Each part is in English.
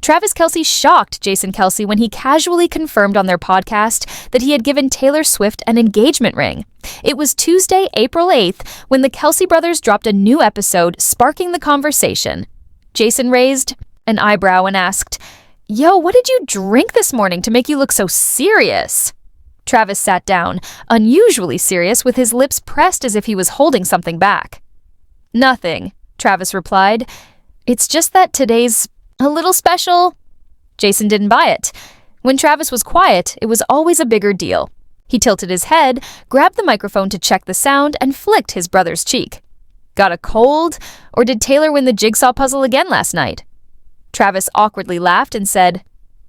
Travis Kelce shocked Jason Kelce when he casually confirmed on their podcast that he had given Taylor Swift an engagement ring. It was Tuesday, April 8th, when the Kelce brothers dropped a new episode, sparking the conversation. Jason raised an eyebrow and asked, "Yo, what did you drink this morning to make you look so serious?" Travis sat down, unusually serious, with his lips pressed as if he was holding something back. "Nothing," Travis replied. "It's just that today's a little special." Jason didn't buy it. When Travis was quiet, it was always a bigger deal. He tilted his head, grabbed the microphone to check the sound, and flicked his brother's cheek. "Got a cold? Or did Taylor win the jigsaw puzzle again last night?" Travis awkwardly laughed and said,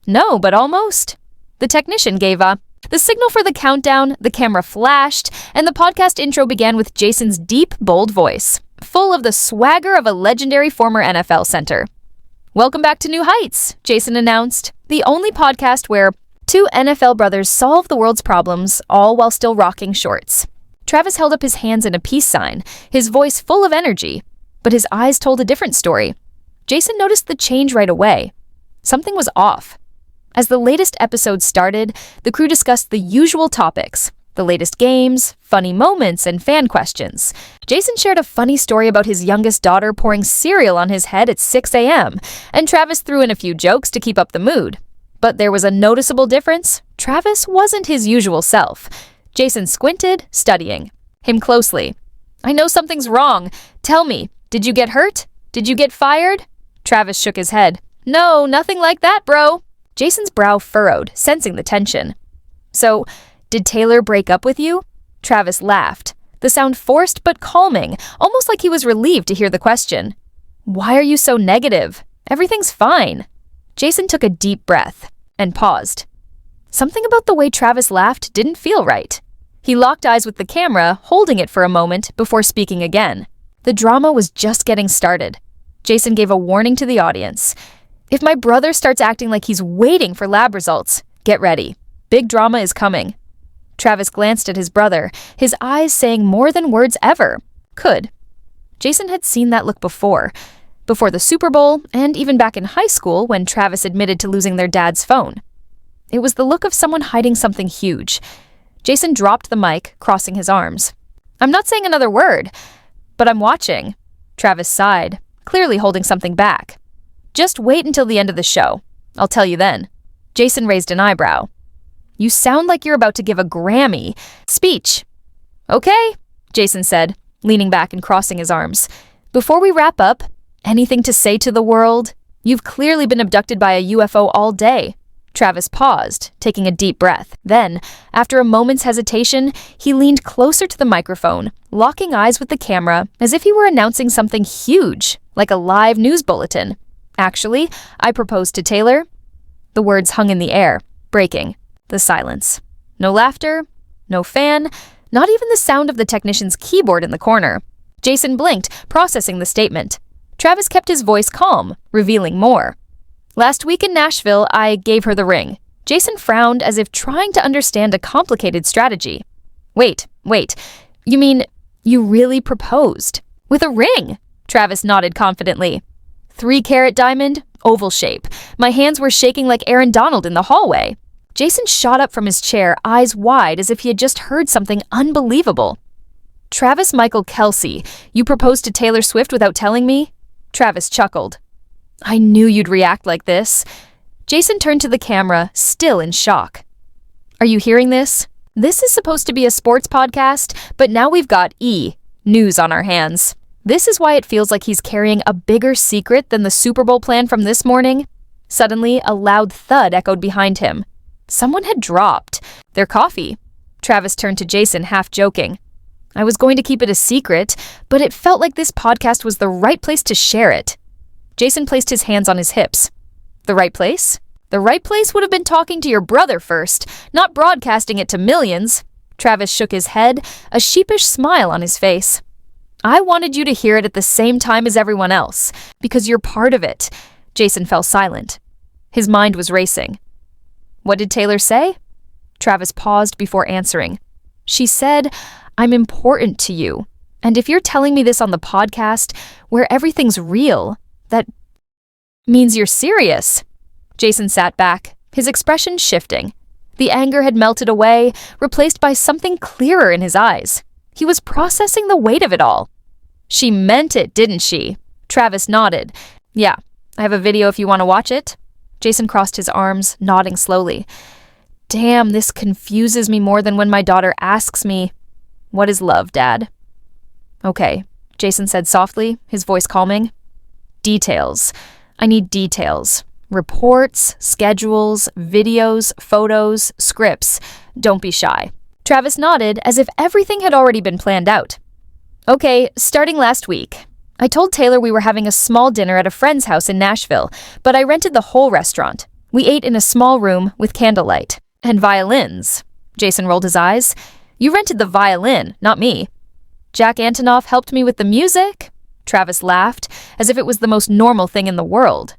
"No, but almost." The technician gave up. The signal for the countdown, the camera flashed, and the podcast intro began with Jason's deep, bold voice, full of the swagger of a legendary former NFL center. "Welcome back to New Heights," Jason announced, the only podcast where two NFL brothers solve the world's problems, all while still rocking shorts. Travis held up his hands in a peace sign, his voice full of energy, but his eyes told a different story. Jason noticed the change right away. Something was off. As the latest episode started, the crew discussed the usual topics, the latest games, funny moments, and fan questions. Jason shared a funny story about his youngest daughter pouring cereal on his head at 6 a.m., and Travis threw in a few jokes to keep up the mood. But there was a noticeable difference. Travis wasn't his usual self. Jason squinted, studying him closely. "I know something's wrong. Tell me, did you get hurt? Did you get fired?" Travis shook his head. "No, nothing like that, bro." Jason's brow furrowed, sensing the tension. "So, did Taylor break up with you?" Travis laughed, the sound forced but calming, almost like he was relieved to hear the question. "Why are you so negative? Everything's fine." Jason took a deep breath and paused. Something about the way Travis laughed didn't feel right. He locked eyes with the camera, holding it for a moment before speaking again. The drama was just getting started. Jason gave a warning to the audience. "If my brother starts acting like he's waiting for lab results, get ready. Big drama is coming." Travis glanced at his brother, his eyes saying more than words ever could. Jason had seen that look before the Super Bowl, and even back in high school when Travis admitted to losing their dad's phone. It was the look of someone hiding something huge. Jason dropped the mic, crossing his arms. "I'm not saying another word, but I'm watching." Travis sighed, clearly holding something back. "Just wait until the end of the show. I'll tell you then." Jason raised an eyebrow. "You sound like you're about to give a Grammy speech." "Okay," Jason said, leaning back and crossing his arms. "Before we wrap up, anything to say to the world? You've clearly been abducted by a UFO all day." Travis paused, taking a deep breath. Then, after a moment's hesitation, he leaned closer to the microphone, locking eyes with the camera as if he were announcing something huge, like a live news bulletin. "Actually, I proposed to Taylor." The words hung in the air, breaking the silence. No laughter, no fan, not even the sound of the technician's keyboard in the corner. Jason blinked, processing the statement. Travis kept his voice calm, revealing more. "Last week in Nashville, I gave her the ring." Jason frowned as if trying to understand a complicated strategy. Wait, you mean you really proposed? With a ring?" Travis nodded confidently. 3-carat diamond, oval shape. My hands were shaking like Aaron Donald in the hallway. Jason shot up from his chair, eyes wide as if he had just heard something unbelievable. "Travis Michael Kelce, you proposed to Taylor Swift without telling me?" Travis chuckled. "I knew you'd react like this." Jason turned to the camera, still in shock. "Are you hearing this? This is supposed to be a sports podcast, but now we've got news on our hands. This is why it feels like he's carrying a bigger secret than the Super Bowl plan from this morning." Suddenly, a loud thud echoed behind him. Someone had dropped their coffee. Travis turned to Jason, half joking. "I was going to keep it a secret, but it felt like this podcast was the right place to share it." Jason placed his hands on his hips. "The right place? The right place would have been talking to your brother first, not broadcasting it to millions." Travis shook his head, a sheepish smile on his face. "I wanted you to hear it at the same time as everyone else, because you're part of it." Jason fell silent. His mind was racing. "What did Taylor say?" Travis paused before answering. "She said, 'I'm important to you. And if you're telling me this on the podcast, where everything's real, that means you're serious.'" Jason sat back, his expression shifting. The anger had melted away, replaced by something clearer in his eyes. He was processing the weight of it all. She meant it, didn't she? Travis nodded. Yeah, I have a video if you want to watch it. Jason crossed his arms, nodding slowly. Damn, this confuses me more than when my daughter asks me, "What is love, Dad?" Okay, Jason said softly, his voice calming. Details. I need details. Reports, schedules, videos, photos, scripts. Don't be shy. Travis nodded as if everything had already been planned out. Okay, starting last week. I told Taylor we were having a small dinner at a friend's house in Nashville, but I rented the whole restaurant. We ate in a small room with candlelight. And violins. Jason rolled his eyes. You rented the violin, not me. Jack Antonoff helped me with the music. Travis laughed, as if it was the most normal thing in the world.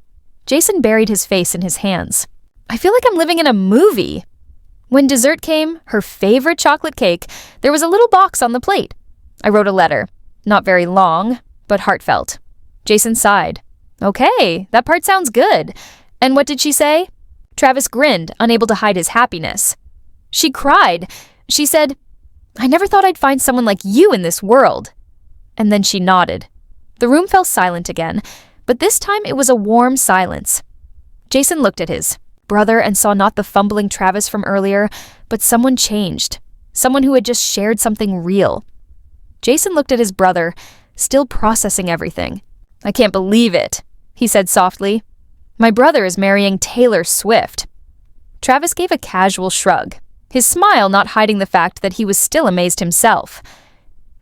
Jason buried his face in his hands. I feel like I'm living in a movie. When dessert came, her favorite chocolate cake, there was a little box on the plate. I wrote a letter. Not very long, but heartfelt. Jason sighed. Okay, that part sounds good. And what did she say? Travis grinned, unable to hide his happiness. She cried. She said, I never thought I'd find someone like you in this world. And then she nodded. The room fell silent again, but this time it was a warm silence. Jason looked at his brother and saw not the fumbling Travis from earlier, but someone changed. Someone who had just shared something real. Jason looked at his brother, still processing everything. I can't believe it, he said softly. My brother is marrying Taylor Swift. Travis gave a casual shrug, his smile not hiding the fact that he was still amazed himself.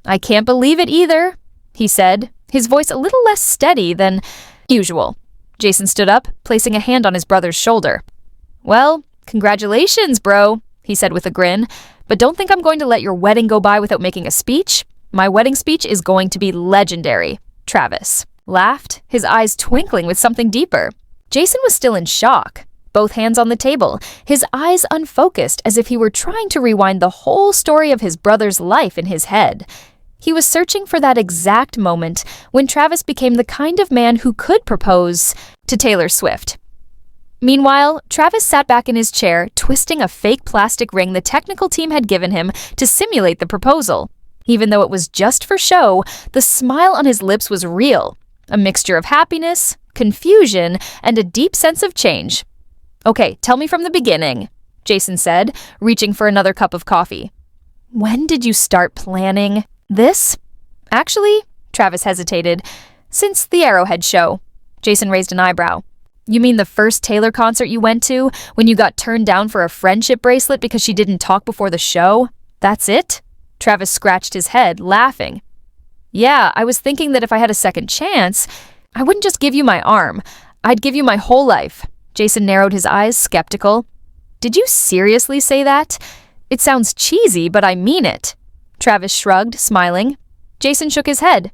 I can't believe it either, he said, his voice a little less steady than usual. Jason stood up, placing a hand on his brother's shoulder. Well, congratulations, bro, he said with a grin, but don't think I'm going to let your wedding go by without making a speech. My wedding speech is going to be legendary. Travis laughed, his eyes twinkling with something deeper. Jason was still in shock, both hands on the table, his eyes unfocused as if he were trying to rewind the whole story of his brother's life in his head. He was searching for that exact moment when Travis became the kind of man who could propose to Taylor Swift. Meanwhile, Travis sat back in his chair, twisting a fake plastic ring the technical team had given him to simulate the proposal. Even though it was just for show, the smile on his lips was real, a mixture of happiness, confusion, and a deep sense of change. Okay, tell me from the beginning, Jason said, reaching for another cup of coffee. When did you start planning this? Actually, Travis hesitated, since the Arrowhead show. Jason raised an eyebrow. You mean the first Taylor concert you went to, when you got turned down for a friendship bracelet because she didn't talk before the show? That's it? Travis scratched his head, laughing. Yeah, I was thinking that if I had a second chance, I wouldn't just give you my arm. I'd give you my whole life. Jason narrowed his eyes, skeptical. Did you seriously say that? It sounds cheesy, but I mean it. Travis shrugged, smiling. Jason shook his head.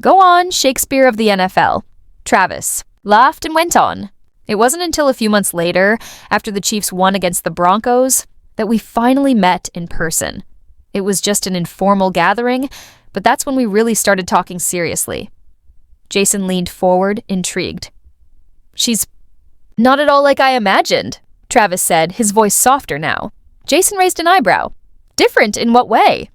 Go on, Shakespeare of the NFL. Travis laughed and went on. It wasn't until a few months later, after the Chiefs won against the Broncos, that we finally met in person. It was just an informal gathering, but that's when we really started talking seriously. Jason leaned forward, intrigued. She's not at all like I imagined, Travis said, his voice softer now. Jason raised an eyebrow. Different in what way?